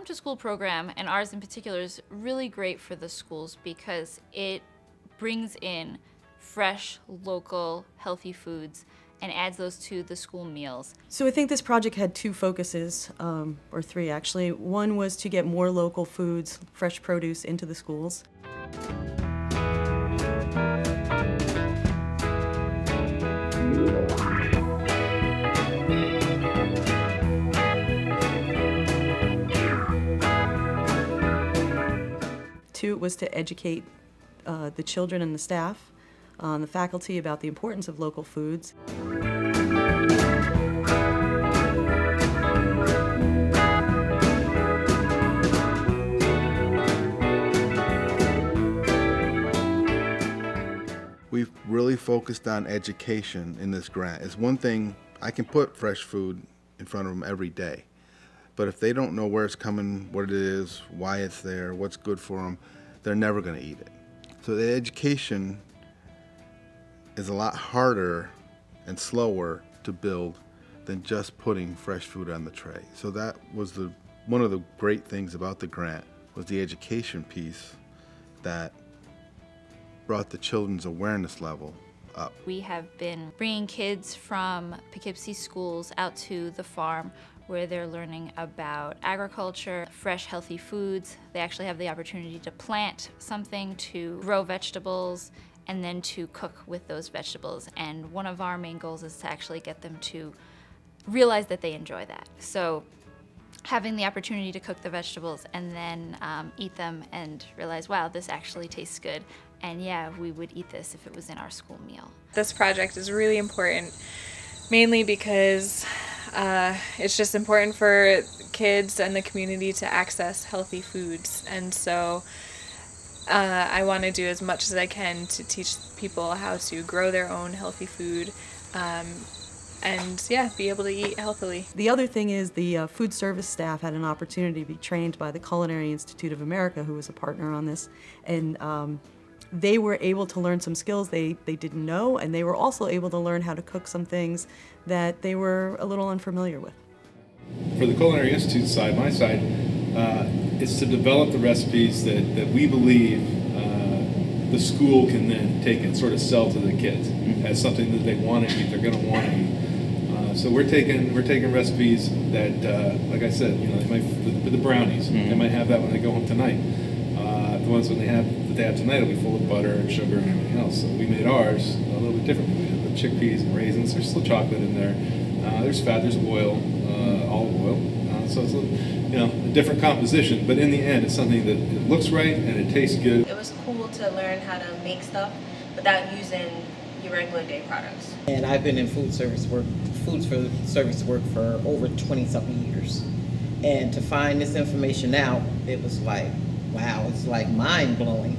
after-school program, and ours in particular, is really great for the schools because it brings in fresh, local, healthy foods and adds those to the school meals. So I think this project had two focuses, or three actually. One was to get more local foods, fresh produce into the schools. Two was to educate the children and the staff, the faculty about the importance of local foods. We've really focused on education in this grant. It's one thing, I can put fresh food in front of them every day, but if they don't know where it's coming, what it is, why it's there, what's good for them, they're never going to eat it. So the education is a lot harder and slower to build than just putting fresh food on the tray. So that was one of the great things about the grant, was the education piece that brought the children's awareness level up. We have been bringing kids from Poughkeepsie schools out to the farm where they're learning about agriculture, fresh, healthy foods. They actually have the opportunity to plant something, to grow vegetables, and then to cook with those vegetables. And one of our main goals is to actually get them to realize that they enjoy that. So having the opportunity to cook the vegetables and then eat them and realize, wow, this actually tastes good. And yeah, we would eat this if it was in our school meal. This project is really important, mainly because it's just important for kids and the community to access healthy foods. And so I want to do as much as I can to teach people how to grow their own healthy food and yeah, be able to eat healthily. The other thing is the food service staff had an opportunity to be trained by the Culinary Institute of America, who was a partner on this, and they were able to learn some skills they didn't know, and they were also able to learn how to cook some things that they were a little unfamiliar with. For the Culinary Institute side, my side, is to develop the recipes that we believe the school can then take and sort of sell to the kids as something that they want to eat, they're going to want to eat. So we're taking recipes that, like I said, you know, they might, the brownies, they might have that when they go home tonight. The ones that they have tonight will be full of butter and sugar and everything else. So we made ours a little bit differently. We had the chickpeas and raisins. There's still chocolate in there. There's fat. There's oil, olive oil. So it's a different composition. But in the end, it's something that it looks right and it tastes good. It was cool to learn how to make stuff without using your regular day products. And I've been in food service work for over 20-something years. And to find this information out, it was like, wow, it's like mind-blowing.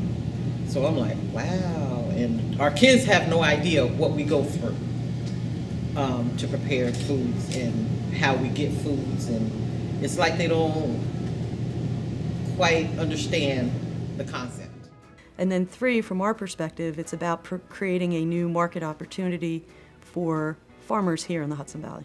So I'm like, wow. And our kids have no idea what we go through to prepare foods and how we get foods. And it's like they don't quite understand the concept. And then three, from our perspective, it's about creating a new market opportunity for farmers here in the Hudson Valley.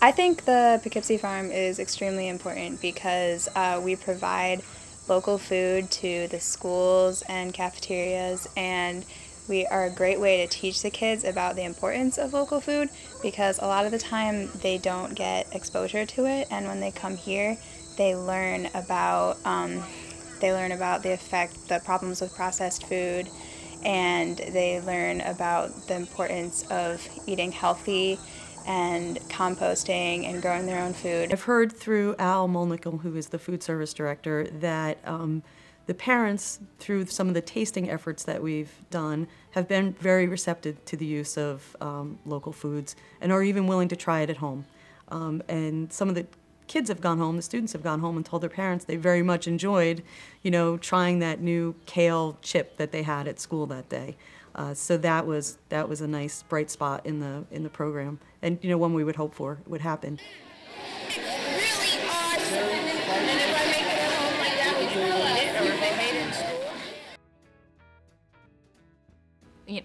I think the Poughkeepsie Farm is extremely important because we provide local food to the schools and cafeterias, and we are a great way to teach the kids about the importance of local food because a lot of the time they don't get exposure to it, and when they come here they learn about the problems with processed food, and they learn about the importance of eating healthy and composting and growing their own food. I've heard through Al Molnickel, who is the food service director, that the parents, through some of the tasting efforts that we've done, have been very receptive to the use of local foods and are even willing to try it at home. And some of the kids have gone home, the students have gone home and told their parents they very much enjoyed, trying that new kale chip that they had at school that day. So that was a nice bright spot in the program, and one we would hope for would happen. It's really awesome. And if I make it at home like that, would you eat it, or if they made it in school?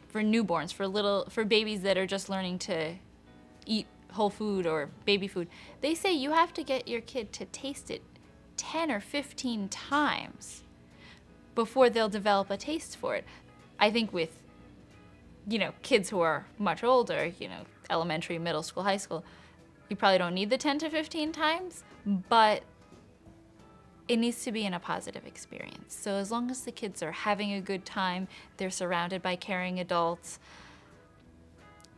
For newborns, for babies that are just learning to eat whole food or baby food, they say you have to get your kid to taste it 10 or 15 times before they'll develop a taste for it. I think with, kids who are much older, elementary, middle school, high school, you probably don't need the 10 to 15 times, but it needs to be in a positive experience. So as long as the kids are having a good time, they're surrounded by caring adults,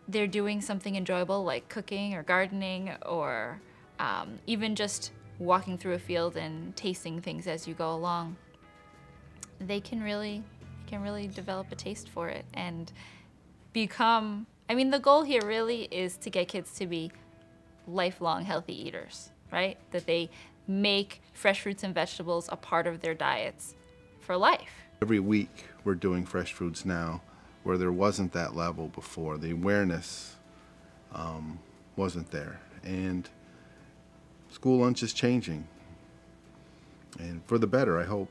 they're doing something enjoyable like cooking or gardening, or even just walking through a field and tasting things as you go along, they can really develop a taste for it and become, the goal here really is to get kids to be lifelong healthy eaters, right? That they make fresh fruits and vegetables a part of their diets for life. Every week we're doing fresh foods now where there wasn't that level before. The awareness wasn't there. And school lunch is changing. And for the better, I hope.